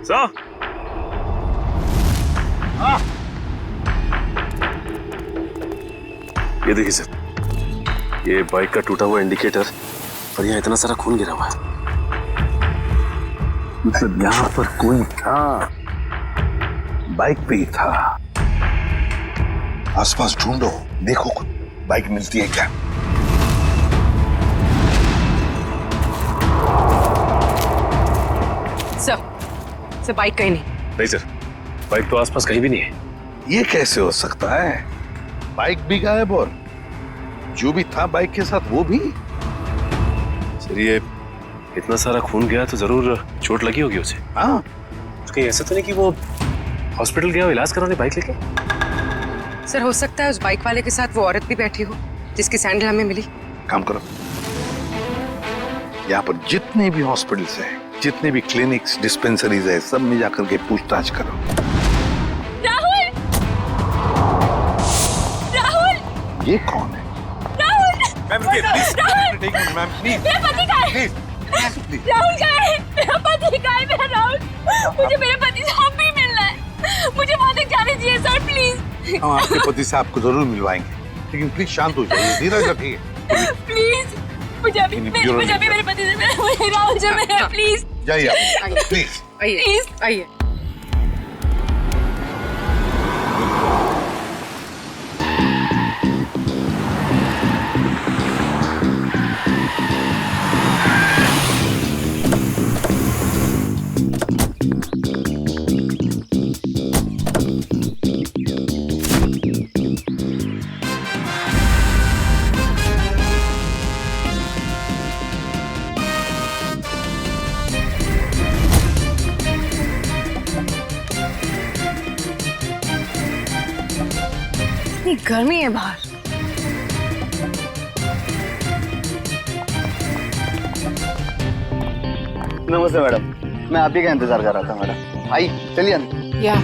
Sir ये देखिए sir, ये बाइक का टूटा हुआ इंडिकेटर और यहाँ इतना सारा खून गिरा हुआ है। मतलब यहाँ पर कोई था, बाइक पे ही था। आसपास ढूंढो, देखो कुछ बाइक मिलती है क्या। सर बाइक कहीं नहीं। नहीं सर, बाइक तो आसपास कहीं भी नहीं है। ये कैसे हो सकता है? बाइक भी गायब और जो भी था बाइक के साथ वो भी। सर ये इतना सारा खून गया तो जरूर चोट लगी होगी उसे। हाँ, कहीं ऐसा तो नहीं कि वो हॉस्पिटल गया हो इलाज कराने बाइक लेके? सर हो सकता है उस बाइक वाले के साथ वो औरत भी बैठी हो जिसकी सैंडल हमें मिली। काम करो, यहाँ पर जितने भी हॉस्पिटल्स हैं, जितने भी क्लिनिक्स, डिस्पेंसरीज है, सब में जाकर के पूछताछ करो। राहुल! राहुल! ये कौन है? राहुल! मैम रुकिए, प्लीज। Ma'am please. मेरा पति कहाँ है? राहुल कहाँ है? मेरा पति कहाँ है? मेरा राहुल, मुझे मेरे पति से अब भी मिलना है। मुझे वहाँ तक जाने दीजिए सर, प्लीज। हम आपके पति से आपको जरूर मिलवाएंगे, लेकिन प्लीज शांत हो जाइए, धीरज रखिए। प्लीज मुझे अभी मेरे पति से मिलना है। राहुल से मिलना, प्लीज। जाइए आप, प्लीज। आइए आइए। इतनी गर्मी है बाहर। नमस्ते मैडम, मैं आप ही का इंतजार कर रहा था मैडम। आई चलिए अंदर। या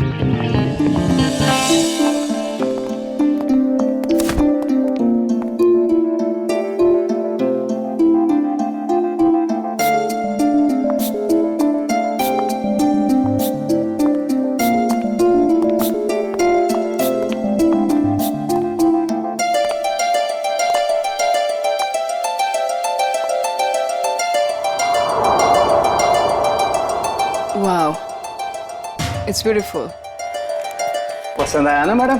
वाओ, इट्स ब्यूटीफुल। पसंद आया ना मैडम?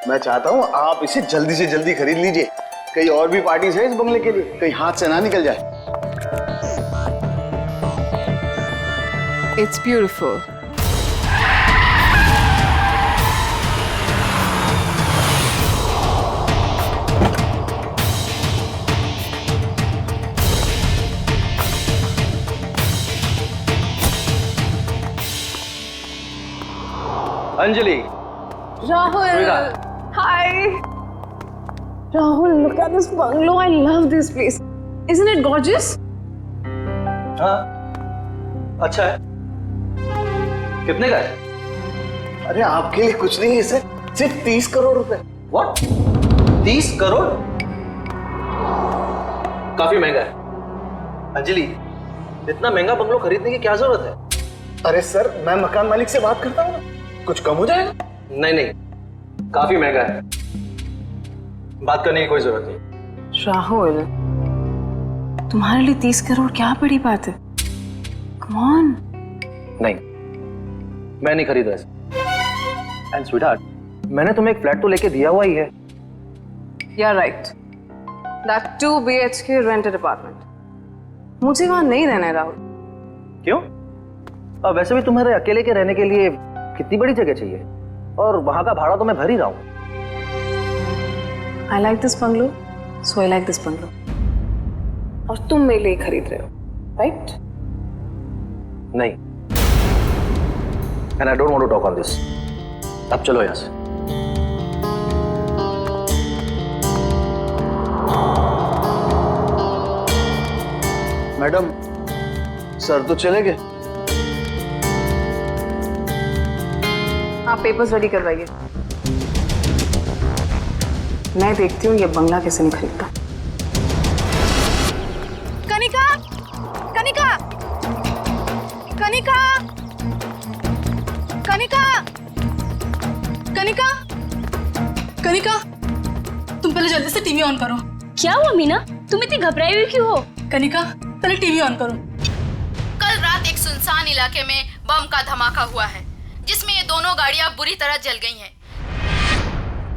मैं चाहता हूँ आप इसे जल्दी से जल्दी खरीद लीजिए। कई और भी पार्टीज है इस बंगले के लिए, कहीं हाथ से ना निकल जाए। It's beautiful. Anjali, Rahul, hi. Rahul, look at this bungalow. I love this place. Isn't it gorgeous? हाँ अच्छा है। कितने का है? अरे आपके लिए कुछ नहीं है, इसे सिर्फ 30 करोड़ रुपए। What? 30 करोड़? काफी महंगा है। अंजलि, इतना महंगा बंगलो खरीदने की क्या जरूरत है? अरे सर, मैं मकान मालिक से बात करता हूँ ना, कुछ कम हो जाएगा। नहीं नहीं, काफी महंगा है, बात करने की कोई जरूरत नहीं। राहुल, तुम्हारे लिए 30 करोड़ क्या बड़ी बात है? Come on. नहीं, मैं नहीं खरीद रहा। एंड स्वीटहार्ट, मैंने तुम्हें एक फ्लैट तो लेके दिया हुआ ही है। You're right. That 2 BHK rented apartment. मुझे वहां नहीं रहना है राहुल। क्यों? वैसे भी तुम्हारे अकेले के रहने के लिए कितनी बड़ी जगह चाहिए, और वहां का भाड़ा तो मैं भर ही रहा हूं। I like this bungalow, so I like this bungalow. और तुम मेरे लिए खरीद रहे हो, right? नहीं, and I don't want to talk on this. अब चलो यहां से। मैडम, सर तो चले गए। आप पेपर्स रेडी करवाइए, मैं देखती हूँ ये बंगला कैसे नहीं खरीदता। कनिका, कनिका, कनिका, कनिका, कनिका, कनिका, तुम पहले जल्दी से टीवी ऑन करो। क्या हुआ मीना, तुम इतनी घबराई हुई क्यों हो? कनिका, पहले टीवी ऑन करो। कल रात एक सुनसान इलाके में बम का धमाका हुआ है, जिसमें ये दोनों गाड़ियां बुरी तरह जल गई हैं।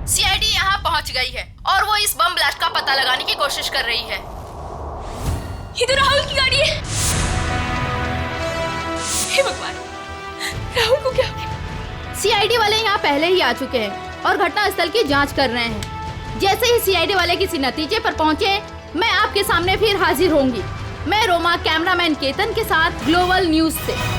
सीआईडी यहाँ पहुँच गई है और वो इस बम ब्लास्ट का पता लगाने की कोशिश कर रही है। ये तो राहुल की गाड़ी है। हे भगवान, राहुल को क्या हो गया? सीआईडी वाले यहाँ पहले ही आ चुके हैं और घटनास्थल की जांच कर रहे हैं। जैसे ही सीआईडी वाले किसी नतीजे पर पहुंचे, मैं आपके सामने फिर हाजिर होंगी। मैं रोमा, कैमरामैन केतन के साथ ग्लोबल न्यूज से।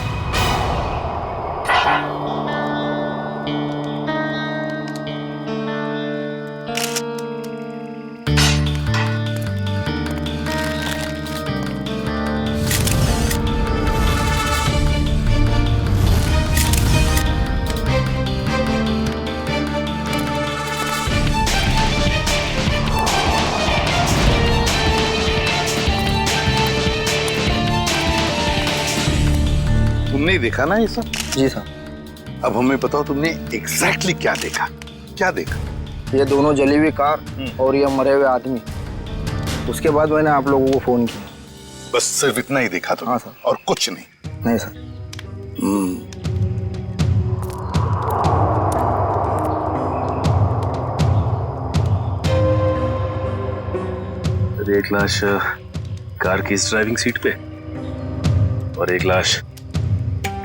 तुमने देखा ना ये सब? जी सर। अब हमें बताओ तुमने एग्जैक्टली क्या देखा? क्या देखा? ये दोनों जली हुई कार और ये मरे हुए आदमी। उसके बाद मैंने आप लोगों को फोन किया। बस सिर्फ इतना ही देखा तुमने? हाँ सर। और कुछ नहीं? नहीं सर। एक लाश कार की इस ड्राइविंग सीट पे और एक लाश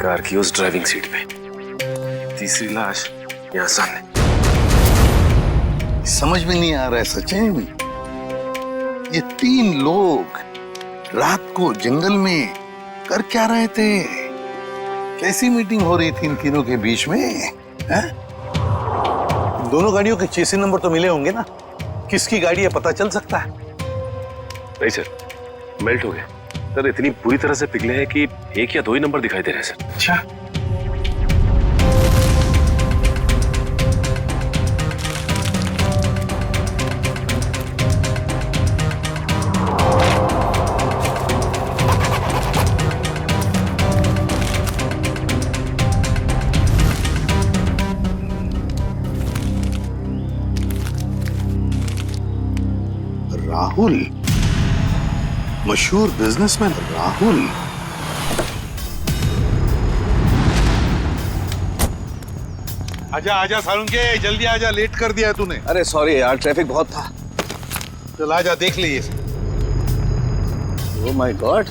कार की उस ड्राइविंग सीट पे, तीसरी लाश यहाँ सामने। समझ में नहीं आ रहा है सचिन, ये तीन लोग रात को जंगल में कर क्या रहे थे? कैसी मीटिंग हो रही थी इन तीनों के बीच में? है? दोनों गाड़ियों के चेसी नंबर तो मिले होंगे ना? किसकी गाड़ी है पता चल सकता है? नहीं सर, मेल्ट हो गए सर, इतनी बुरी तरह से पिघले हैं कि एक या दो ही नंबर दिखाई दे रहे हैं सर। अच्छा, राहुल, मशहूर बिजनेसमैन राहुल। आजा आजा सारुंके, जल्दी आजा, लेट कर दिया तूने। अरे सॉरी यार, ट्रैफिक बहुत था। चल आजा, देख लिए। ओह माय गॉड,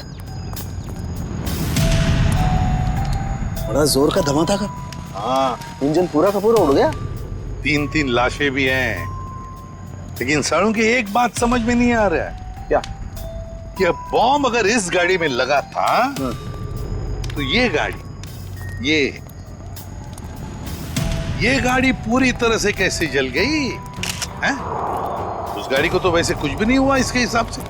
बड़ा जोर का धमाका था। हाँ, इंजन पूरा का पूरा उड़ गया। तीन तीन लाशें भी हैं, लेकिन सारुंके एक बात समझ में नहीं आ रहा है। क्या? कि अब बॉम्ब अगर इस गाड़ी में लगा था तो ये गाड़ी, ये गाड़ी पूरी तरह से कैसे जल गई है? उस गाड़ी को तो वैसे कुछ भी नहीं हुआ इसके हिसाब से।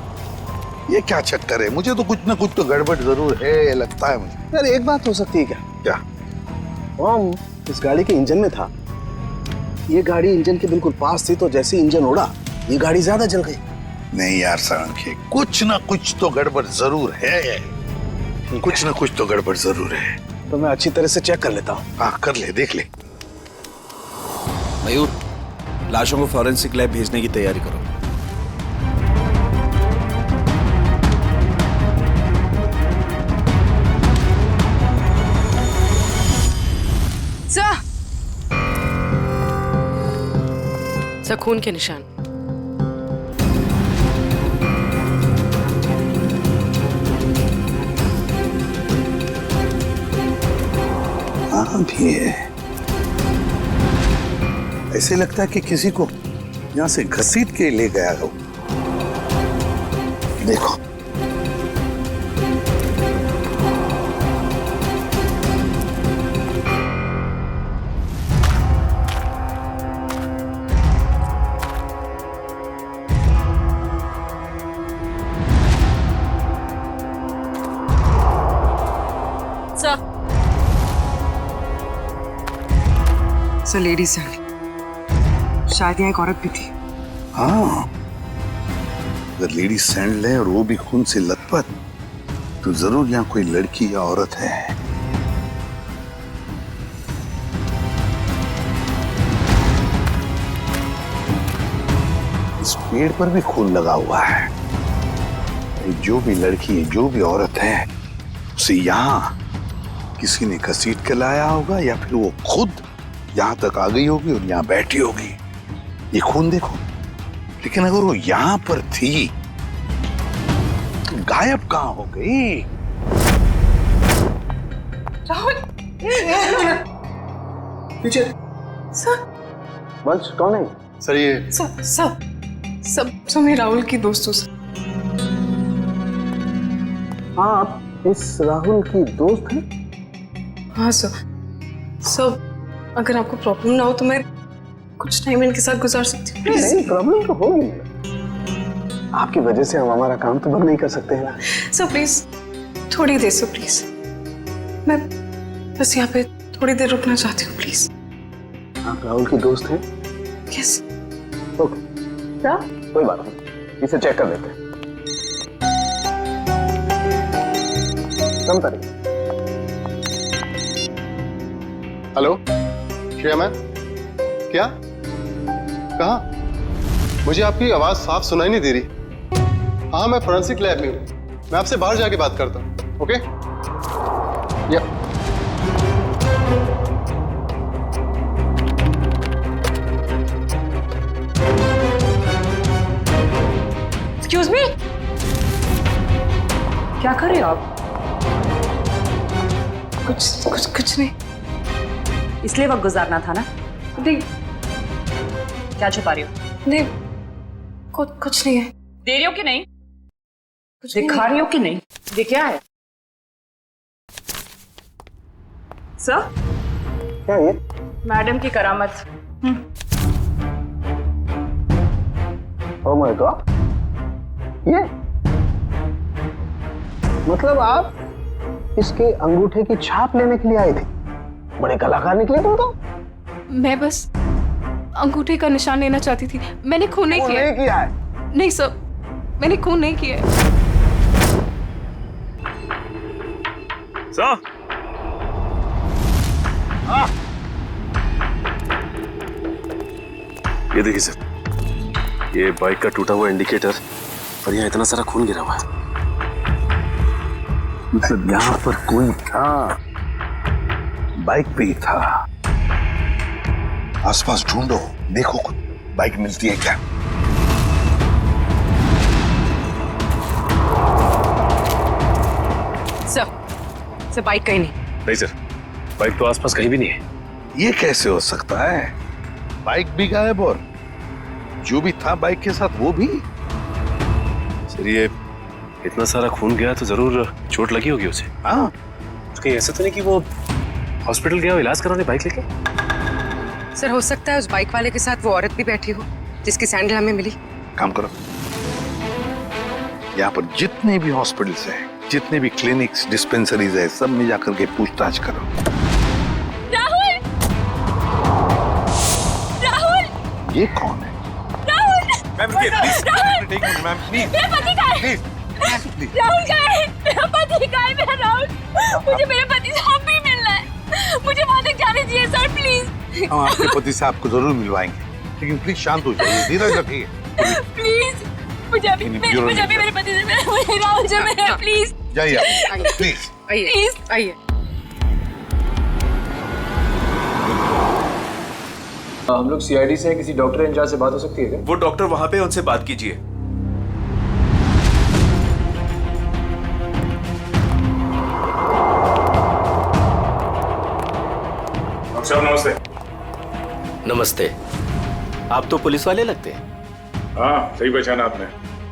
ये क्या चक्कर है? मुझे तो कुछ ना कुछ तो गड़बड़ जरूर है, लगता है मुझे। यार एक बात हो सकती है क्या? क्या? बॉम्ब इस गाड़ी के इंजन में था। ये गाड़ी इंजन के बिल्कुल पास थी, तो जैसे इंजन उड़ा ये गाड़ी ज्यादा जल गई। नहीं यार सारंगी, कुछ ना कुछ तो गड़बड़ जरूर है। कुछ ना कुछ तो गड़बड़ जरूर है। तो मैं अच्छी तरह से चेक कर लेता हूँ। हाँ कर ले, देख ले। मयूर, लाशों को फॉरेंसिक लैब भेजने की तैयारी करो। सर, खून के निशान। हाँ भी है। ऐसे लगता है कि किसी को यहाँ से घसीट के ले गया हो। देखो, सर लेडीज सर, शायद यहाँ एक औरत भी थी। हाँ, अगर लेडी सैंडल है और वो भी खून से लथपथ, तो जरूर यहाँ कोई लड़की या औरत है। इस पेड़ पर भी खून लगा हुआ है। जो भी लड़की है, जो भी औरत है, उसे यहाँ किसी ने घसीट के लाया होगा या फिर वो खुद यहाँ तक आ गई होगी और यहाँ बैठी होगी। ये खून देखो, लेकिन अगर वो यहाँ पर थी तो गायब कहाँ हो गई? राहुल पीछे सर, वंश कौन है? सर ये सब मैं राहुल की दोस्त हूँ सर। हाँ, आप इस राहुल की दोस्त हैं? हाँ सर, अगर आपको प्रॉब्लम ना हो तो मैं कुछ टाइम इनके साथ गुजार सकती हूँ। नहीं, प्रॉब्लम तो होगी। आपकी वजह से हम हमारा काम तो बंद नहीं कर सकते हैं ना। सर प्लीज थोड़ी देर सर, प्लीज मैं बस यहाँ पे थोड़ी देर रुकना चाहती हूँ प्लीज। आप राहुल की दोस्त हैं? यस। ओके, क्या? कोई बात नहीं, इसे चेक कर लेते हैं। कम तारीख। हेलो श्रेया मैम, क्या? कहाँ? मुझे आपकी आवाज साफ सुनाई नहीं दे रही। हाँ, मैं फोरेंसिक लैब में हूँ, मैं आपसे बाहर जाके बात करता हूँ। ओके या एक्सक्यूज मी, क्या कर रहे हो आप? कुछ नहीं। इसलिए वक्त गुजारना था ना? नहीं, क्या छुपा रही हो? नहीं, कुछ नहीं है। दे रही हो कि नहीं? कुछ दिखा रही हो कि नहीं? ये क्या है सर? क्या ये? मैडम की करामत। ओह माय गॉड, ये मतलब आप इसके अंगूठे की छाप लेने के लिए आए थे? बड़े कलाकार निकले तुम तो। मैं बस अंगूठे का निशान लेना चाहती थी, मैंने खून नहीं किया। नहीं किया है? नहीं सर, मैंने खून नहीं किया है। सर, ये देखिए सर, ये बाइक का टूटा हुआ इंडिकेटर और यहाँ इतना सारा खून गिरा हुआ है। मतलब यहाँ पर कोई था, बाइक पे ही था। आसपास ढूंढो, देखो कुछ बाइक मिलती है क्या? सर बाइक कहीं नहीं। नहीं सर, बाइक तो आसपास कहीं भी नहीं है। ये कैसे हो सकता है? बाइक भी गायब और जो भी था बाइक के साथ वो भी? सर ये इतना सारा खून गया तो जरूर चोट लगी होगी उसे। हाँ, कहीं ऐसा तो नहीं कि वो हॉस्पिटल गया हो इलाज कराने बाइक लेके? सर हो सकता है उस बाइक वाले के साथ वो औरत भी बैठी हो जिसकी सैंडल हमें मिली। काम करो, यहाँ पर जितने भी हॉस्पिटल्स हैं, जितने भी क्लिनिक्स, डिस्पेंसरीज है, सब में जाकर के पूछताछ करो। राहुल! राहुल! ये कौन है? राहुल! मैम प्लीज, मेरा पति कहाँ है? राहुल कहाँ है? मेरा पति कहाँ है? मेरा राहुल, मुझे मेरे पति से अब भी मिलना है। मुझे वहां तक जाने दीजिए सर, प्लीज। हम आपके पति से आपको जरूर मिलवाएंगे, लेकिन प्लीज शांत हो जाइए, धीरज रखिए। प्लीज मुझे अभी मेरे पति से मिलना है। मुझे राहुल से मिलना है, प्लीज। जाइए प्लीज। आइए। हम लोग सीआईडी से हैं, किसी डॉक्टर इंचार्ज से बात हो सकती है क्या? वो डॉक्टर वहां पे, उनसे बात कीजिए। डॉक्टर साहब नमस्ते। नमस्ते। आप तो पुलिस वाले लगते हैं। हाँ, सही पहचाना आपने।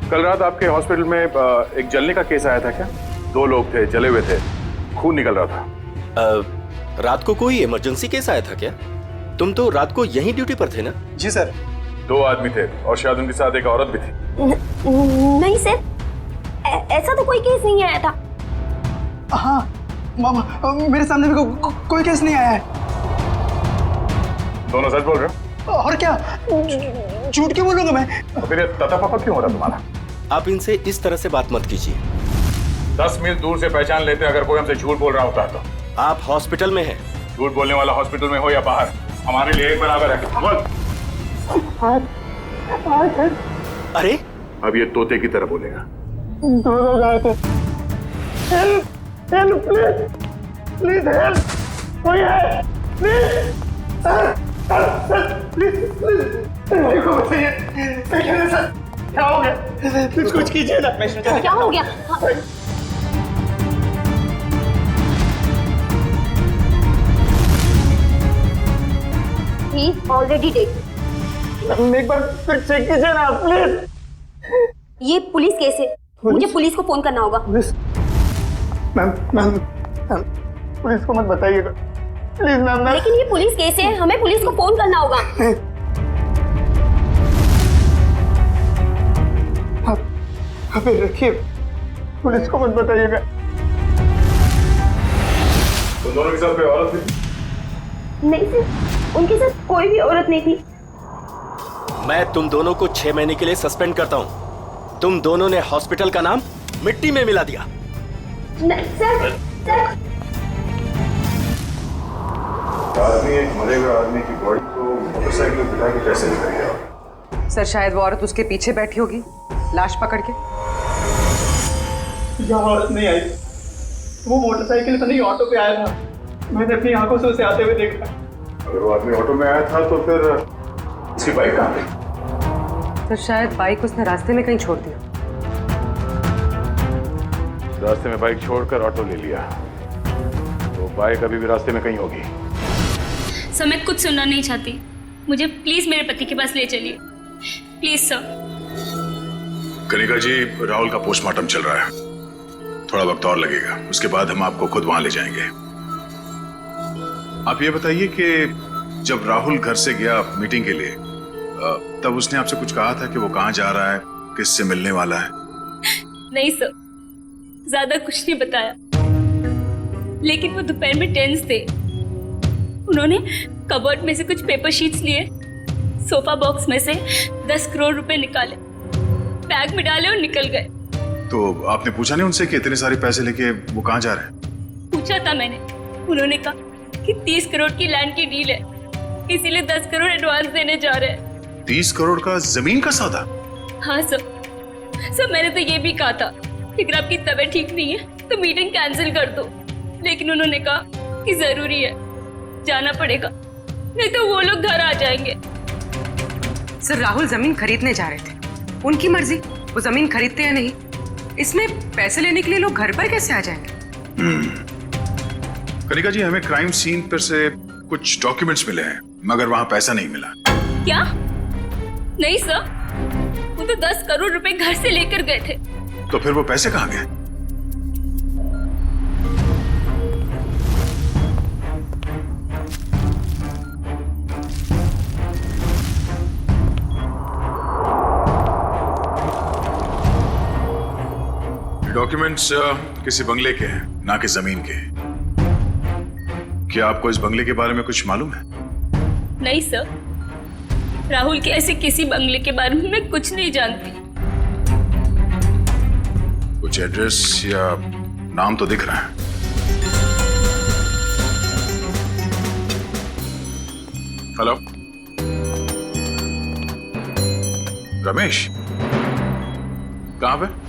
कल रात आपके हॉस्पिटल में एक जलने का केस आया था क्या? 2 लोग थे, जले हुए थे, खून निकल रहा था। रात को कोई इमरजेंसी केस आया था क्या? तुम तो रात को यहीं ड्यूटी पर थे ना? जी सर। 2 आदमी थे और शायद उनके साथ एक औरत भी थी। नहीं सर, ऐसा तो कोई केस नहीं आया था। हाँ मामा, मेरे सामने भी कोई केस नहीं आया है। दोनों सच बोल रहे हो? और क्या, झूठ क्यों बोलूंगा मैं? तो फिर ये तता क्यों हो रहा तुम्हारा? आप इनसे इस तरह से बात मत कीजिए। 10 मील दूर से पहचान लेते अगर कोई हमसे झूठ बोल रहा होता है तो। आप हॉस्पिटल में हैं। झूठ बोलने वाला हॉस्पिटल में हो या बाहर, हमारे लिए एक बराबर है। बोल। अरे अब ये तोते की तरह बोलेगा। दोनों गए थे। Help help please please help, कोई है प्लीज प्लीज प्लीज मेरे को बताइए सर, क्या हो गया? प्लीज कुछ कीजिए ना। क्या हो गया? He is already dead. एक बार फिर चेक कीजिए ना प्लीज। ये पुलिस केस है, मुझे पुलिस को फोन करना होगा। मैम मैम पुलिस को मत बताइएगा प्लीज मैम। लेकिन ये पुलिस केस है, हमें पुलिस को फोन करना होगा। आप रखिए, पुलिस को मत बताइएगा। तुम दोनों के साथ कोई औरत थी? नहीं सर, उनके साथ कोई भी औरत नहीं थी। मैं तुम दोनों को 6 महीने के लिए सस्पेंड करता हूँ। तुम दोनों ने हॉस्पिटल का नाम मिट्टी में मिला दिया। नहीं सर, सर। आदमी एक मरे हुए आदमी की बॉडी को मोटरसाइकिल पे बिठा के कैसे लेकर गया? सर शायद वो औरत उसके पीछे बैठी होगी, लाश पकड़ के। यहाँ औरत नहीं आई, वो मोटरसाइकिल पर नहीं ऑटो पे आया था। मैंने अपनी आंखों से उसे आते हुए देखा। अगर वो आदमी ऑटो में आया था तो फिर उसकी बाइक कहाँ गई? तो शायद बाइक उसने रास्ते में कहीं छोड़ दिया। रास्ते में बाइक छोड़कर ऑटो ले लिया, तो बाइक अभी भी रास्ते में कहीं होगी। सर मैं कुछ सुनना नहीं चाहती, मुझे प्लीज मेरे पति के पास ले चलिए, प्लीज सर। कनिका जी, राहुल का पोस्टमार्टम चल रहा है, थोड़ा वक्त और लगेगा, उसके बाद हम आपको खुद वहां ले जाएंगे। आप ये बताइए कि जब राहुल घर से गया मीटिंग के लिए, तब उसने आपसे कुछ कहा था कि वो कहाँ जा रहा है, किससे मिलने वाला है? नहीं सर, ज्यादा कुछ नहीं बताया, लेकिन वो दोपहर में टेंस थे। उन्होंने कबर्ड में से कुछ पेपर शीट्स लिए, सोफा बॉक्स में से 10 करोड़ रुपए निकाले, बैग में डाले और निकल गए। तो आपने पूछा नहीं उनसे कि इतने सारे पैसे लेके वो कहाँ जा रहे हैं? पूछा था मैंने, उन्होंने कहा कि 30 करोड़ की लैंड की डील है, इसीलिए 10 करोड़ एडवांस देने जा रहे हैं। 30 करोड़ का जमीन का सौदा? हाँ सर, सर मैंने तो ये भी कहा था कि अगर आपकी तबीयत ठीक नहीं है तो मीटिंग कैंसिल कर दो, लेकिन उन्होंने कहा कि जरूरी है, जाना पड़ेगा, नहीं तो वो लोग घर आ जाएंगे। सर राहुल जमीन खरीदने जा रहे थे, उनकी मर्जी, वो जमीन खरीदते या नहीं। इसमें पैसे लेने के लिए लोग घर पर कैसे आ जाएंगे? कनिका जी, हमें क्राइम सीन पर से कुछ डॉक्यूमेंट्स मिले हैं, मगर वहां पैसा नहीं मिला। क्या? नहीं सर, वो तो 10 करोड़ रुपए घर से लेकर गए थे। तो फिर वो पैसे कहाँ गए? डॉक्यूमेंट्स किसी बंगले के हैं, ना कि जमीन के। क्या आपको इस बंगले के बारे में कुछ मालूम है? नहीं सर, राहुल के ऐसे किसी बंगले के बारे में मैं कुछ नहीं जानती। कुछ एड्रेस या नाम तो दिख रहा है। हेलो, रमेश, कहां पे?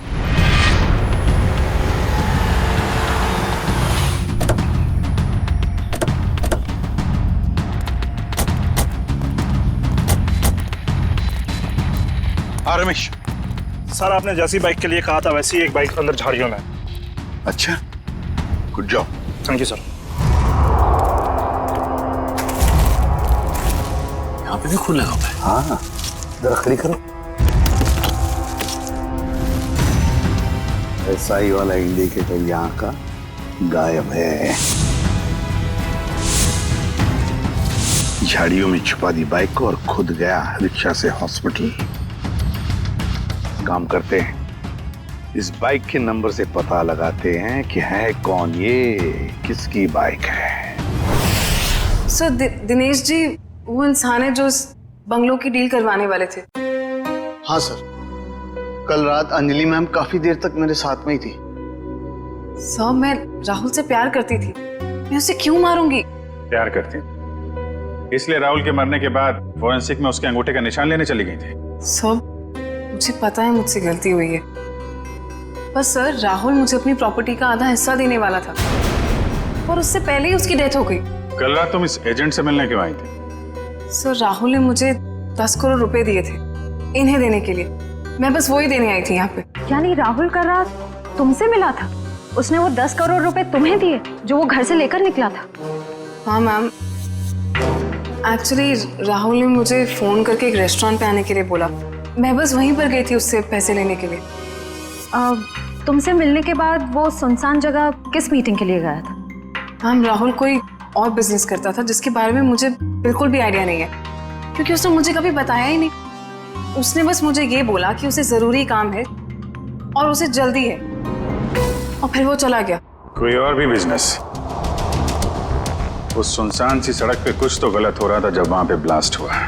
हाँ रमेश। सर आपने जैसी बाइक के लिए कहा था वैसी एक बाइक अंदर झाड़ियों में। अच्छा, good job. Thank you sir. यहाँ पे भी खून लगा हुआ है। हाँ, जरा खड़ी करो। एसआई वाला इंडिकेटर यहाँ का गायब है। झाड़ियों में छुपा दी बाइक को और खुद गया रिक्शा से हॉस्पिटल। काम करते हैं, इस बाइक के नंबर से पता लगाते हैं कि है कौन ये, किसकी बाइक है। सर दिनेश जी वो इंसान है जो इस बंगलों की डील करवाने वाले थे। हाँ सर, कल रात अंजलि मैम काफी देर तक मेरे साथ में ही थी। सर मैं राहुल से प्यार करती थी, मैं उसे क्यों मारूंगी? प्यार करती इसलिए राहुल के मरने के बाद फोरेंसिक में उसके अंगूठे का निशान लेने चली गई थी। सर मुझे पता है मुझसे गलती हुई है। बस सर, राहुल मुझे अपनी प्रॉपर्टी का आधा हिस्सा देने वाला था और उससे पहले ही उसकी डेथ हो गई। कल रात तुम इस एजेंट से मिलने क्यों आई थी? सर, राहुल ने मुझे 10 करोड़ रुपए दिए थे इन्हें देने के लिए। मैं बस वही देने आई थी यहाँ पे। यानी राहुल कल रात तुमसे मिला था? उसने वो 10 करोड़ रुपए तुम्हें दिए जो वो घर से लेकर निकला था? हाँ मैम, एक्चुअली राहुल ने मुझे फोन करके एक रेस्टोरेंट पे आने के लिए बोला। मैं बस वहीं पर गई थी उससे पैसे लेने के लिए। तुमसे मिलने के बाद वो सुनसान जगह किस मीटिंग के लिए गया था? मैम, राहुल कोई और बिजनेस करता था जिसके बारे में मुझे बिल्कुल भी आइडिया नहीं है, क्योंकि उसने मुझे कभी बताया ही नहीं। उसने बस मुझे ये बोला कि उसे जरूरी काम है और उसे जल्दी है, और फिर वो चला गया। कोई और भी बिजनेस? उस सुनसान सी सड़क पे कुछ तो गलत हो रहा था जब वहां पे ब्लास्ट हुआ।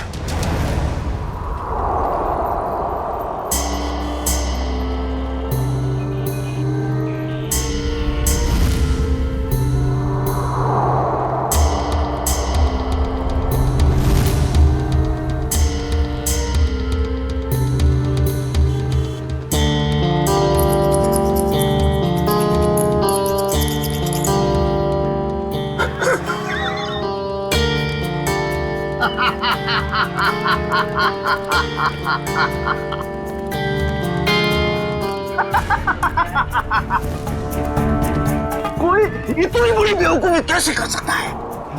कोई इतनी बड़ी बेवकूफी कैसे कर सकता है?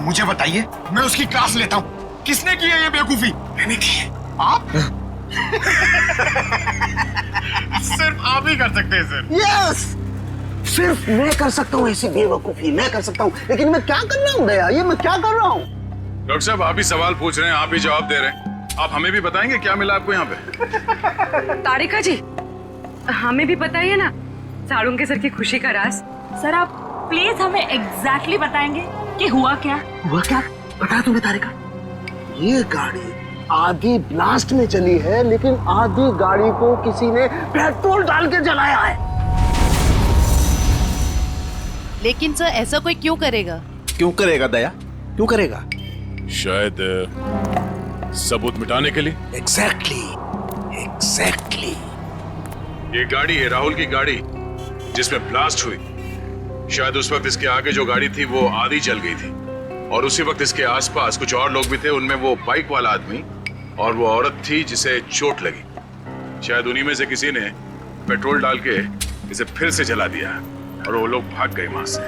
मुझे बताइए, मैं उसकी क्लास लेता हूँ। किसने की है ये बेवकूफी? मैंने की है। आप? सिर्फ आप ही कर सकते हैं सर। यस, सिर्फ मैं कर सकता हूँ ऐसी बेवकूफी, मैं कर सकता हूँ। लेकिन मैं क्या कर रहा हूँ दया? ये मैं क्या कर रहा हूँ? डॉक्टर साहब, आप ही सवाल पूछ रहे हैं, आप ही जवाब दे रहे हैं। आप हमें भी बताएंगे क्या मिला आपको यहाँ पे? तारिका जी, हमें भी बताइए ना साड़ू के सर की खुशी का राज। सर, आप प्लीज हमें एग्जैक्टली बताएंगे कि हुआ क्या? हुआ क्या बताया तुम्हें तारिका? ये गाड़ी आधी ब्लास्ट में चली है, लेकिन आधी गाड़ी को किसी ने पेट्रोल डाल के जलाया है। लेकिन सर, ऐसा कोई क्यों करेगा? क्यों करेगा दया? क्यों करेगा? शायद सबूत मिटाने के लिए। एग्जैक्टली। ये गाड़ी है राहुल की गाड़ी जिसमें ब्लास्ट हुई। शायद उस वक्त इसके आगे जो गाड़ी थी वो आधी जल गई थी, और उसी वक्त इसके आसपास कुछ और लोग भी थे। उनमें वो बाइक वाला आदमी और वो औरत थी जिसे चोट लगी। शायद उन्हीं में से किसी ने पेट्रोल डाल के इसे फिर से जला दिया और वो लोग भाग गए वहां से।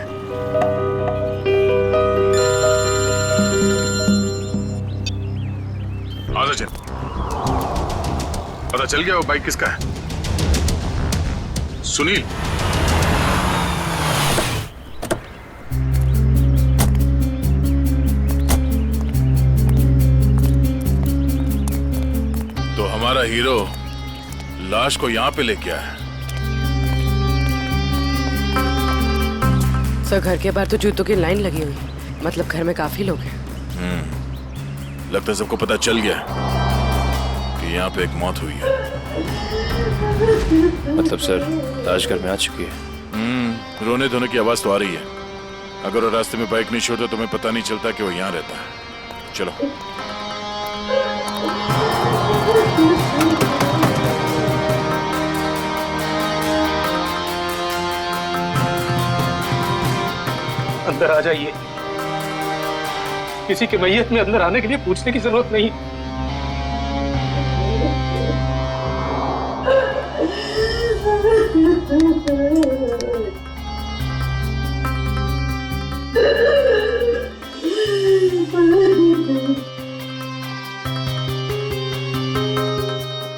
आजा चल, पता चल गया वो बाइक किसका है? सुनील। तो हमारा हीरो लाश को यहां पे लेके आया है। सर, घर के बाहर तो जूतों की लाइन लगी हुई है, मतलब घर में काफी लोग हैं। लगता है सबको पता चल गया कि यहाँ पे एक मौत हुई है। मतलब सर, ताज घर में आ चुकी है। रोने धोने की आवाज तो आ रही है। अगर वो रास्ते में बाइक नहीं छोड़ता तो तुम्हें पता नहीं चलता कि वो यहाँ रहता है। चलो। अंदर आ जाइए। किसी के मैयत में अंदर आने के लिए पूछने की जरूरत नहीं।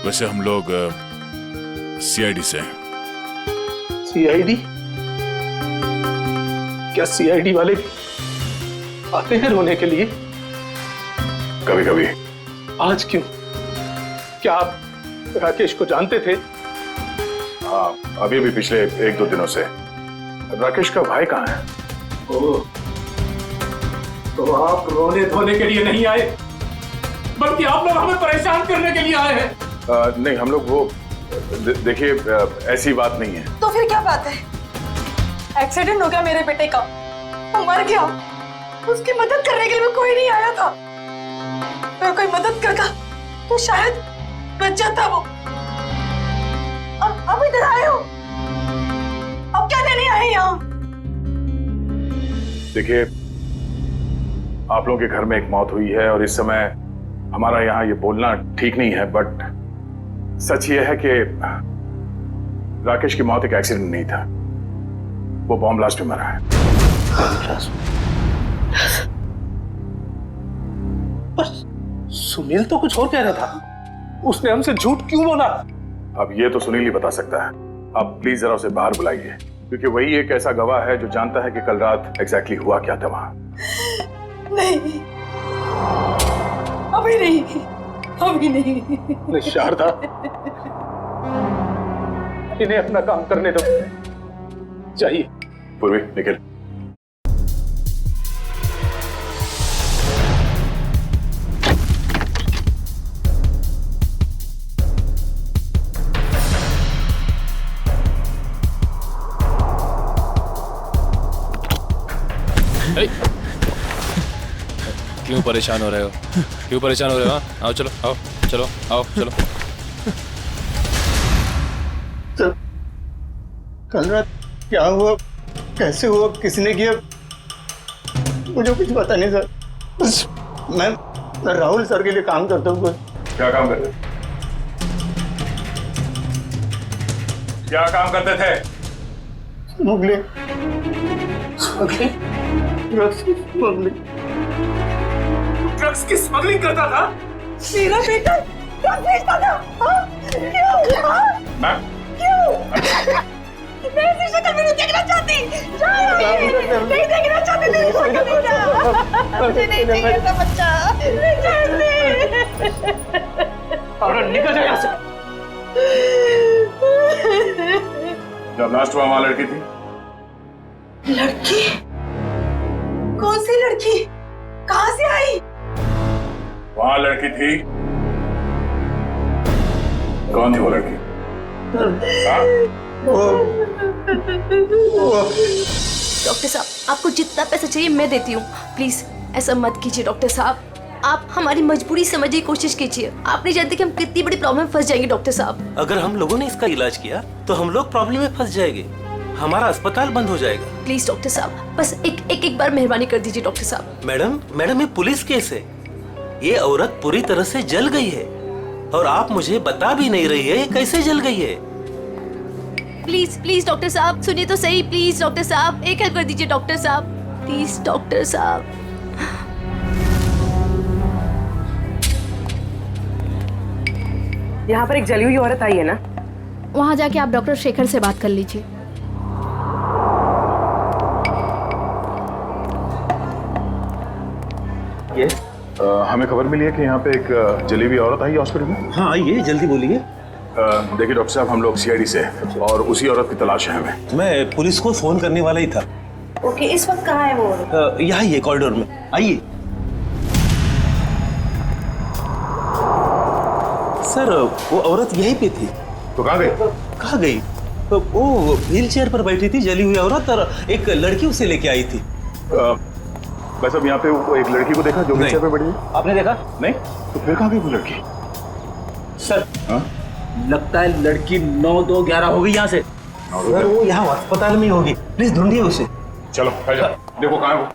वैसे हम लोग सीआईडी से हैं। सीआईडी? क्या सीआईडी वाले आते हैं रोने के लिए? कभी कभी। आज क्यों? क्या आप राकेश को जानते थे? हाँ, अभी भी पिछले 1-2 दिनों से। राकेश का भाई कहाँ है? ओह, तो आप रोने धोने के लिए नहीं आए, बल्कि आप लोग हमें परेशान करने के लिए आए हैं। नहीं, हम लोग वो देखिए, ऐसी बात नहीं है। तो फिर क्या बात है? एक्सीडेंट हो गया मेरे बेटे का, वो मर गया, उसकी मदद करने के लिए कोई नहीं आया था। अगर कोई मदद करता तो शायद बच जाता वो। अब इधर आए हो? अब क्या लेने आए यहाँ? देखिए, आप लोगों के घर में एक मौत हुई है और इस समय हमारा यहाँ ये बोलना ठीक नहीं है, बट सच ये है कि राकेश की मौत एक एक्सीडेंट नहीं था, वो बॉम्ब ब्लास्ट में मरा है। सुनील तो कुछ और कह रहा था, उसने हमसे झूठ क्यों बोला? अब ये तो सुनील ही बता सकता है। आप प्लीज जरा उसे बाहर बुलाइए, क्योंकि वही एक ऐसा गवाह है जो जानता है कि कल रात एग्जैक्टली हुआ क्या था वहां। नहीं, अभी नहीं। शारदा, इन्हें अपना काम करने दो। चाहिए पूर्वी, निखिल। क्यों परेशान हो रहे हो? क्यों परेशान हो रहे हो? आओ चलो, आओ चलो, आओ चलो। सर, कल रात क्या हुआ, कैसे हुआ, किसने किया, मुझे कुछ पता नहीं सर। बस मैं राहुल सर के लिए काम करता हूँ। क्या काम करते? क्या काम करते थे? स्मगलिंग, ड्रग्स की स्मगलिंग करता था। मेरा बेटा ड्रग्स बेचता था। हाँ? क्यों? हाँ? मैम, क्यों? मैं ऐसी शक्ल में नहीं देखना चाहती। नहीं देखना चाहती मेरी शक्ल बेटा। मुझे नहीं चाहिए ऐसा बच्चा। और निकल जाए यहाँ से। जब लास्ट हुआ वहां लड़की थी? लड़की? कौन सी लड़की? कहाँ से आई? वहां लड़की थी। कौन थी वो लड़की? डॉक्टर साहब, आपको जितना पैसा चाहिए मैं देती हूँ। प्लीज ऐसा मत कीजिए डॉक्टर साहब, आप हमारी मजबूरी समझने की कोशिश कीजिए। आप नहीं जानते कि हम कितनी बड़ी प्रॉब्लम में फंस जाएंगे डॉक्टर साहब। अगर हम लोगों ने इसका इलाज किया तो हम लोग प्रॉब्लम में फंस जाएंगे, हमारा अस्पताल बंद हो जाएगा। प्लीज डॉक्टर साहब, बस एक बार मेहरबानी कर दीजिए डॉक्टर साहब। मैडम ये पुलिस केस है, ये औरत पूरी तरह से जल गई है और आप मुझे बता भी नहीं रही है ये कैसे जल गई है। प्लीज डॉक्टर साहब सुनिए तो सही। प्लीज डॉक्टर साहब एक हेल्प कर दीजिए डॉक्टर साहब, प्लीज डॉक्टर साहब। यहाँ पर एक जली हुई औरत आई है ना? वहाँ जाके आप डॉक्टर शेखर से बात कर लीजिए। हमें खबर मिली है कि यहाँ पे एक जली हुई औरत आई हॉस्पिटल में। हाँ आइए, जल्दी बोलिए। देखिए डॉक्टर साहब, हम लोग सीआईडी से हैं और उसी औरत की तलाश है हमें। मैं पुलिस को फोन करने वाला ही था। ओके, इस वक्त कहाँ है वो? यहाँ ही है कॉरिडोर में, आइए। सर वो औरत यहीं पे थी। तो कहाँ गई? कहाँ गई? वो व्हील चेयर पर बैठी थी जली हुई औरत, और एक लड़की उसे लेके आई थी। बस अब यहाँ पे वो एक लड़की को देखा जो व्हील चेयर पे बैठी है। आपने देखा? नहीं, तो फिर कहाँ गई वो लड़की? सर लगता है लड़की 9-2-11 हो गई यहाँ से। सर वो यहाँ अस्पताल में होगी, प्लीज ढूंढिए उसे। चलो देखो कहाँ है वो।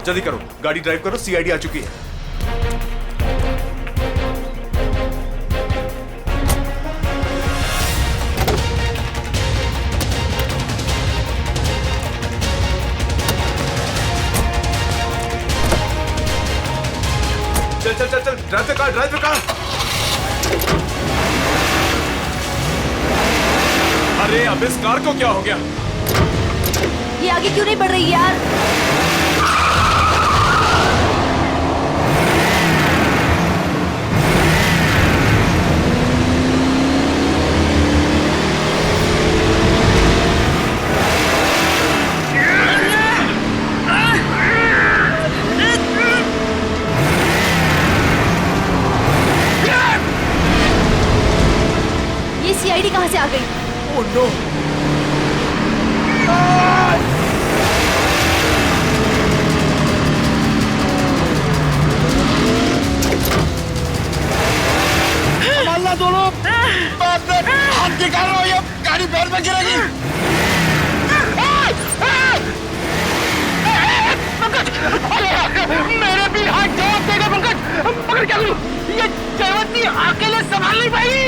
जल्दी करो, गाड़ी ड्राइव करो, सीआईडी आ चुकी है। चल चल चल चल, drive the car, drive the car. अरे अब इस कार को क्या हो गया? ये आगे क्यों नहीं बढ़ रही यार? सीआईडी कहाँ से आ गई? Oh no! संभालना दोनों! बाप रे! हाथ निकाल लो, ये गाड़ी पैर में गिरेगी! पंकज! मेरे भी हाथ जवाब देगा पंकज! पकड़ क्या करूं? ये जयवंती अकेले संभाल नहीं पाएगी!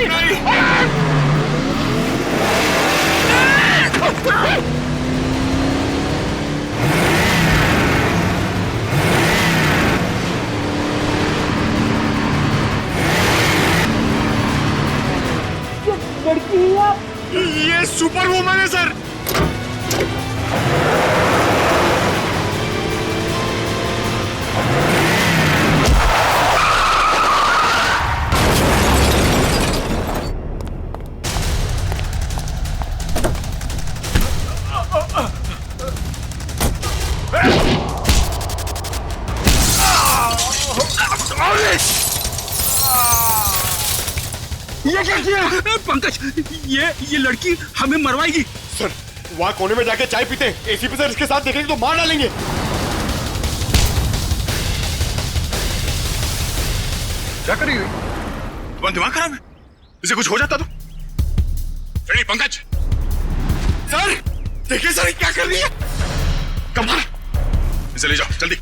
लड़की ये सुपर वुमन है सर। ये क्या किया? पंकज, ये लड़की हमें मरवाएगी। सर, वहाँ कोने में जाके चाय पीते हैं। एसीपी सर इसके साथ देखेंगे तो मार डालेंगे। क्या करेगी? तुम्हारा दिमाग खराब है? इसे कुछ हो जाता तो? नहीं पंकज। सर, देखिए सर क्या कर रही है। कमाल, इसे ले जाओ जल्दी।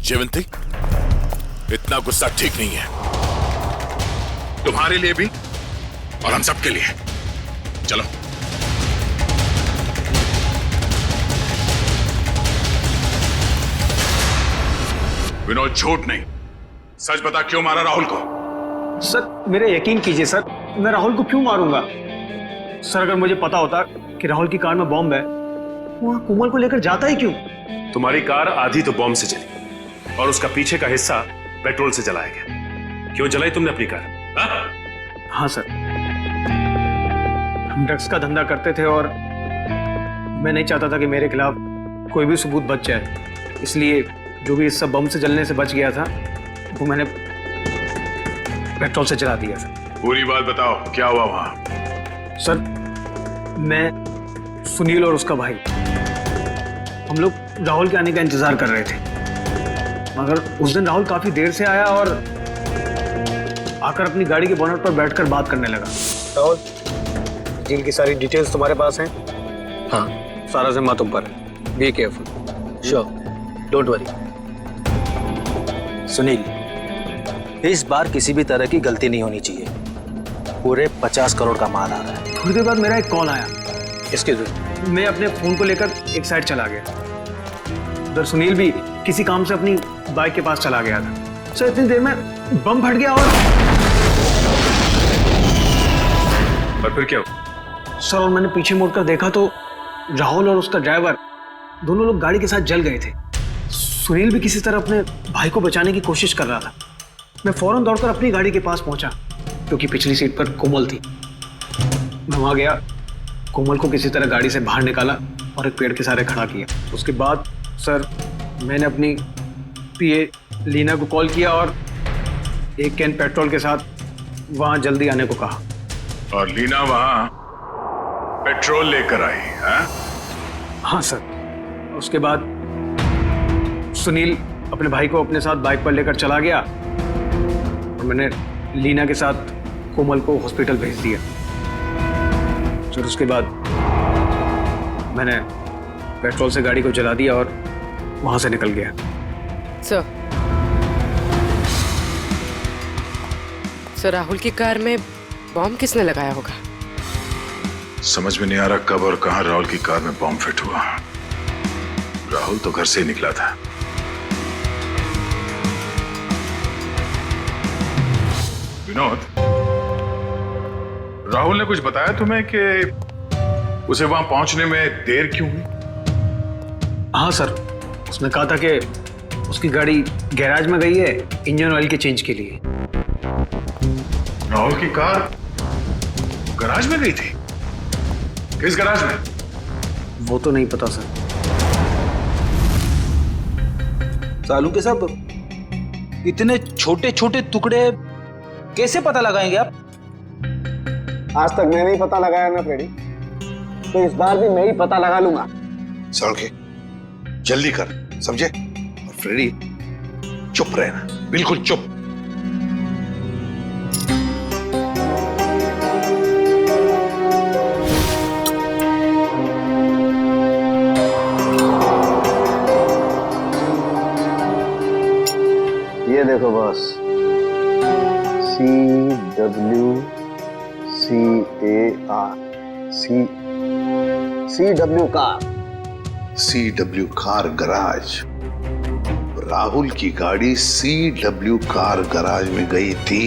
जयवंती, इतना गुस्सा ठीक नहीं है। तुम्हारे लिए भी और हम सबके लिए। चलो। विनोद, झूठ नहीं, सच बता, क्यों मारा राहुल को? सर, मेरे यकीन कीजिए सर, मैं राहुल को क्यों मारूंगा? सर, अगर मुझे पता होता कि राहुल की कार में बॉम्ब है, वहां कोमल को लेकर जाता ही क्यों? तुम्हारी कार आधी तो बॉम्ब से चली और उसका पीछे का हिस्सा पेट्रोल से जलाया गया। क्यों जलाई तुमने अपनी कार? हाँ सर, हम ड्रग्स का धंधा करते थे और मैं नहीं चाहता था कि मेरे खिलाफ कोई भी सबूत बच जाए, इसलिए जो भी हिस्सा बम से जलने से बच गया था वो मैंने पेट्रोल से जला दिया था। पूरी बात बताओ, क्या हुआ वहां? सर, मैं, सुनील और उसका भाई, हम लोग राहुल के आने का इंतजार कर रहे थे, मगर उस दिन राहुल काफी देर से आया और आकर अपनी गाड़ी के बोनट पर बैठकर बात करने लगा। राहुल, डील की सारी डिटेल्स तुम्हारे पास हैं? हाँ, सारा जिम्मा तुम पर है। Be careful. Sure, don't worry. Sunil, इस बार किसी भी तरह की गलती नहीं होनी चाहिए। पूरे 50 करोड़ का माल आ रहा है। थोड़ी देर बाद मेरा एक कॉल आया। इसके जरिए मैं अपने फोन को लेकर एक साइड चला गया। उधर सुनील भी किसी काम से अपनी बाइक के पास चला गया था। सर, इतनी देर में बम फट गया और फिर क्या हुआ? सर, और मैंने पीछे मुड़कर देखा तो राहुल और उसका ड्राइवर दोनों लोग गाड़ी के साथ जल गए थे। सुनील भी किसी तरह अपने भाई को बचाने की कोशिश कर रहा था। मैं फौरन दौड़कर अपनी गाड़ी के पास पहुंचा, क्योंकि पिछली सीट पर कोमल थी। मैं वहां गया, कोमल को किसी तरह गाड़ी से बाहर निकाला और एक पेड़ के सहारे खड़ा किया। उसके बाद सर, मैंने अपनी पीए लीना को कॉल किया और एक कैन पेट्रोल के साथ वहां जल्दी आने को कहा। और लीना वहां पेट्रोल लेकर आई है? हाँ सर। उसके बाद सुनील अपने भाई को अपने साथ बाइक पर लेकर चला गया और मैंने लीना के साथ कोमल को हॉस्पिटल भेज दिया। फिर उसके बाद मैंने पेट्रोल से गाड़ी को जला दिया और वहां से निकल गया। सर, राहुल की कार में बॉम्ब किसने लगाया होगा? समझ में नहीं आ रहा कब और कहां राहुल की कार में बॉम्ब फिट हुआ। राहुल तो घर से ही निकला था। विनोद, राहुल ने कुछ बताया तुम्हें कि उसे वहां पहुंचने में देर क्यों हुई? हाँ सर, उसने कहा था कि उसकी गाड़ी गैराज में गई है इंजन ऑयल के चेंज के लिए। राहुल की कार गैराज में गई थी? किस गैराज में? वो तो नहीं पता सर। सालू के साहब, इतने छोटे छोटे टुकड़े कैसे पता लगाएंगे आप? आज तक मैंने ही पता लगाया ना फ्रेडी, तो इस बार भी मैं ही पता लगा लूंगा। सड़के जल्दी कर, समझे? और फ्रेडी चुप रहना, बिल्कुल चुप। ये देखो boss, CWCAR CW car garage. Rahul की गाड़ी CW कार गराज में गई थी।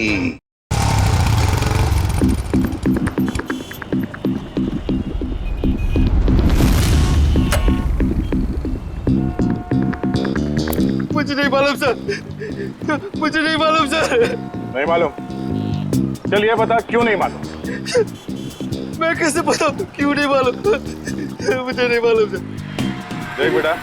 मुझे नहीं मालूम सर, मुझे नहीं मालूम सर। नहीं मालूम? चल ये बता क्यों नहीं मालूम? मैं कैसे बताऊं क्यों नहीं मालूम? मुझे नहीं मालूम सर। देख बेटा,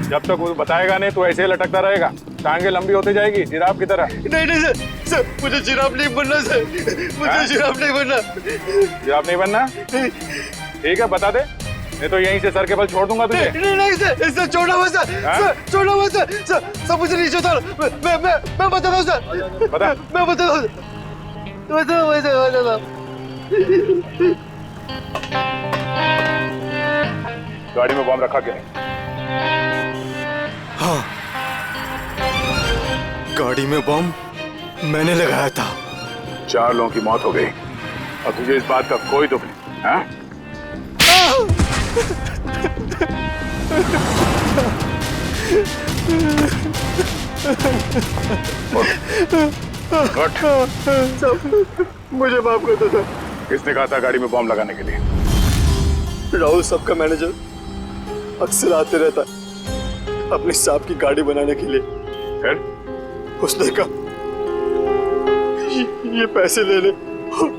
जब तक वो बताएगा नहीं तो ऐसे ही लटकता रहेगा, टांगे लंबी होती जाएगी जिराफ की तरह। नहीं नहीं सर, सर मुझे जिराफ नहीं बनना सर, मुझे जिराफ नहीं बनना। जिराफ नहीं बनना? ठीक है बता दे, नहीं तो यहीं से सर के बल छोड़ दूंगा तुझे। नहीं नहीं सर, सर छोड़ना मत सर, सर छोड़ना मत सर, सर मुझे नहीं छोड़ता। मैं बताता हूँ सर, बता। मैं बताता हूँ, बताता। गाड़ी में बम रखा क्या है? हाँ, गाड़ी में बम मैंने लगाया था। 4 लोगों की मौत हो गई और तुझे इस बात का कोई दुख नहीं, हाँ? मुझे माफ कर दो सर। किसने कहा था गाड़ी में बम लगाने के लिए? राहुल सबका मैनेजर अक्सर आते रहता है अपने सांप की गाड़ी बनाने के लिए। फिर उसने कहा ये पैसे ले ले और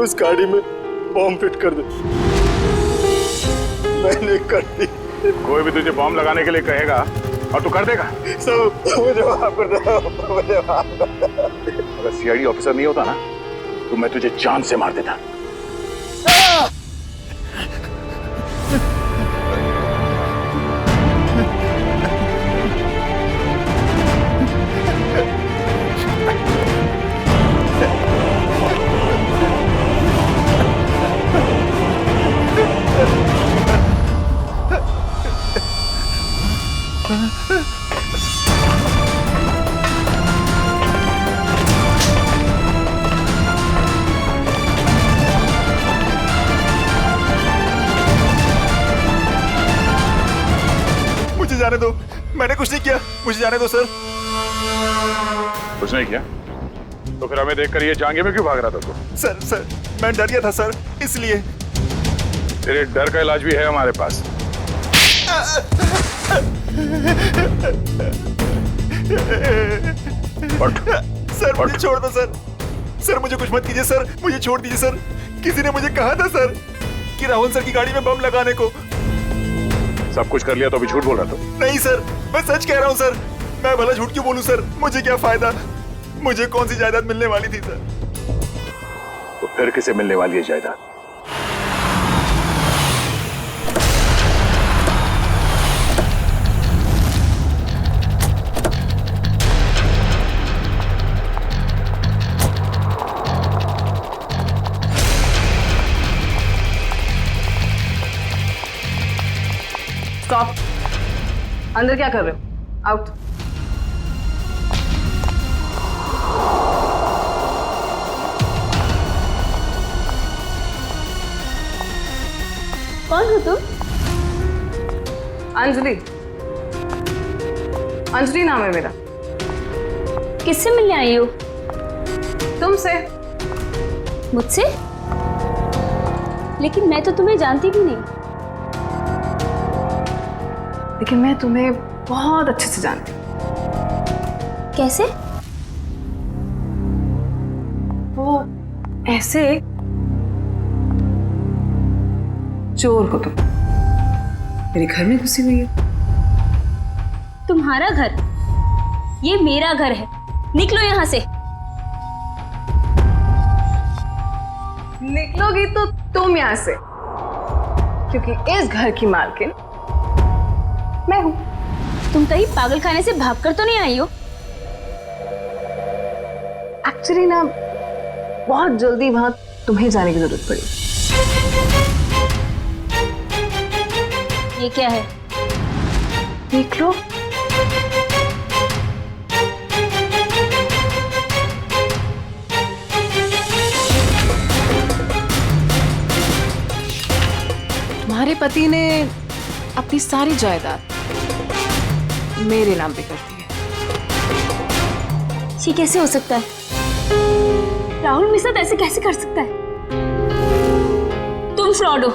उस गाड़ी में बम फिट कर दे। मैंने कर दी। कोई भी तुझे बम लगाने के लिए कहेगा और तू कर देगा? सब मुझे माफ कर दो, मुझे माफ कर दो। अगर सीआईडी ऑफिसर नहीं होता ना तो मैं तुझे जान से मार देता। मुझे जाने दो, मैंने कुछ नहीं किया, मुझे जाने दो सर। कुछ नहीं किया तो फिर हमें देखकर ये जांघे में क्यों भाग रहा था तू? सर मैं डर गया था सर, इसलिए। तेरे डर का इलाज भी है हमारे पास। सर मुझे छोड़ दो सर, सर मुझे कुछ मत कीजिए सर, मुझे छोड़ दीजिए सर। किसी ने मुझे कहा था सर कि राहुल सर की गाड़ी में बम लगाने को। सब कुछ कर लिया तो अभी झूठ बोल रहा था? नहीं सर, मैं सच कह रहा हूँ सर। मैं भला झूठ क्यों बोलूं सर, मुझे क्या फायदा, मुझे कौन सी जायदाद मिलने वाली थी सर। तो फिर किसे मिलने वाली है जायदाद? स्टॉप। अंदर क्या कर रहे हो? आउट। कौन हो तुम? अंजलि। अंजलि नाम है मेरा। किससे मिलने आई हो? तुमसे। मुझसे? लेकिन मैं तो तुम्हें जानती भी नहीं। लेकिन मैं तुम्हें बहुत अच्छे से जानती हूँ। कैसे? वो ऐसे चोर हो तुम, मेरे घर में घुसी हुई हो। तुम्हारा घर? ये मेरा घर है, निकलो यहाँ से। निकलोगी तो तुम यहाँ से, क्योंकि इस घर की मालकिन मैं हूँ। तुम कहीं पागल खाने से भागकर तो नहीं आई हो? एक्चुअली ना बहुत जल्दी वहां तुम्हें जाने की जरूरत पड़ी। ये क्या है? देख लो। तुम्हारे पति ने अपनी सारी जायदाद मेरे नाम पे कर दी है। ये कैसे हो सकता है? राहुल मेरे साथ ऐसे कैसे कर सकता है? तुम फ्रॉड हो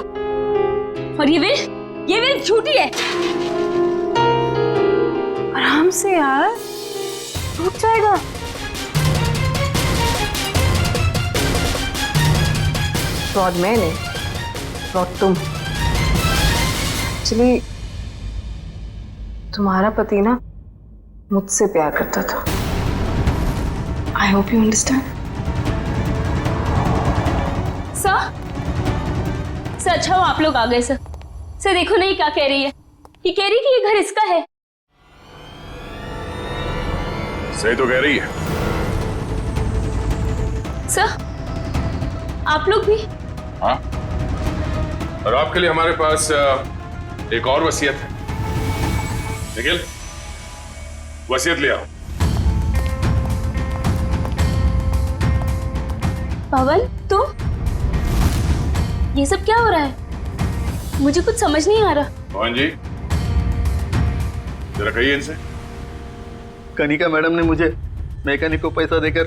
और ये विल झूठी है। आराम से यार, रुक जाएगा। फ्रॉड मैं नहीं, फ्रॉड तुम। एक्चुअली तुम्हारा पति ना मुझसे प्यार करता था। I hope you understand. Sir अच्छा हो आप लोग आ गए। सर देखो नहीं क्या कह रही है। ये कह रही कि ये घर इसका है। सही तो कह रही है। सर आप लोग भी? हाँ, और आपके लिए हमारे पास एक और वसीयत है। निखिल, वसीयत ले आओ। पवन तुम? ये सब क्या हो रहा है? मुझे कुछ समझ नहीं आ रहा। मोहन जी, जरा कहिए इनसे। कनिका मैडम ने मुझे मैकेनिक को पैसा देकर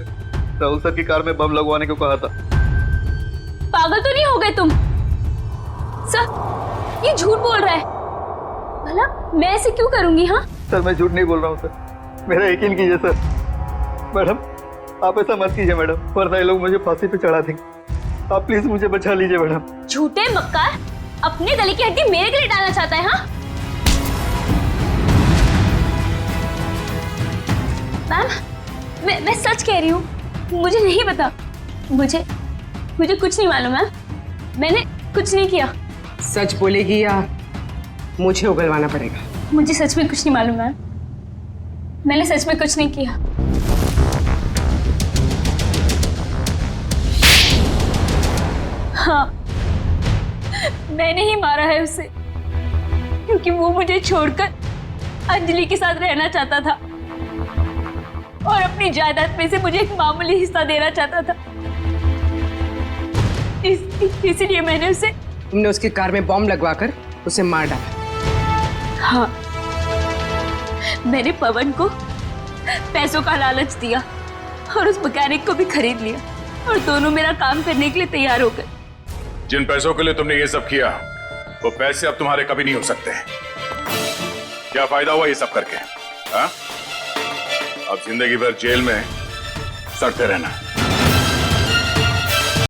राहुल सर की कार में बम लगवाने को कहा था। पागल तो नहीं हो गए तुम? सर ये झूठ बोल रहा है। भला मैं ऐसे क्यों करूंगी? हाँ सर मैं झूठ नहीं बोल रहा हूँ सर, मेरा यकीन कीजिए सर। मैडम आप ऐसा मत कीजिए मैडम, वरना ये लोग मुझे फांसी पे चढ़ा देंगे। आप प्लीज मुझे बचा लीजिए मैडम। झूठे मक्कार, अपने गले की हड्डी मेरे गले डालना चाहता है? हाँ मैम, मैं सच कह रही हूँ, मुझे नहीं पता। मुझे कुछ नहीं मालूम मैम, मैंने कुछ नहीं किया। सच बोलेगी या मुझे उगलवाना पड़ेगा? मुझे सच में कुछ नहीं मालूम मैम, मैंने सच में कुछ नहीं किया। हाँ मैंने ही मारा है उसे, क्योंकि वो मुझे छोड़कर अंजलि के साथ रहना चाहता था और अपनी जायदाद में से मुझे एक मामूली हिस्सा देना चाहता था। इसीलिए मैंने उसे। तुमने उसकी कार में बॉम्ब लगवाकर उसे मार डाला? हाँ, मैंने पवन को पैसों का लालच दिया और उस मैकेनिक को भी खरीद लिया और दोनों मेरा काम करने के लिए तैयार हो गए। जिन पैसों के लिए तुमने ये सब किया, वो पैसे अब तुम्हारे कभी नहीं हो सकते। क्या फायदा हुआ ये सब करके? हाँ? अब जिंदगी भर जेल में सड़ते रहना।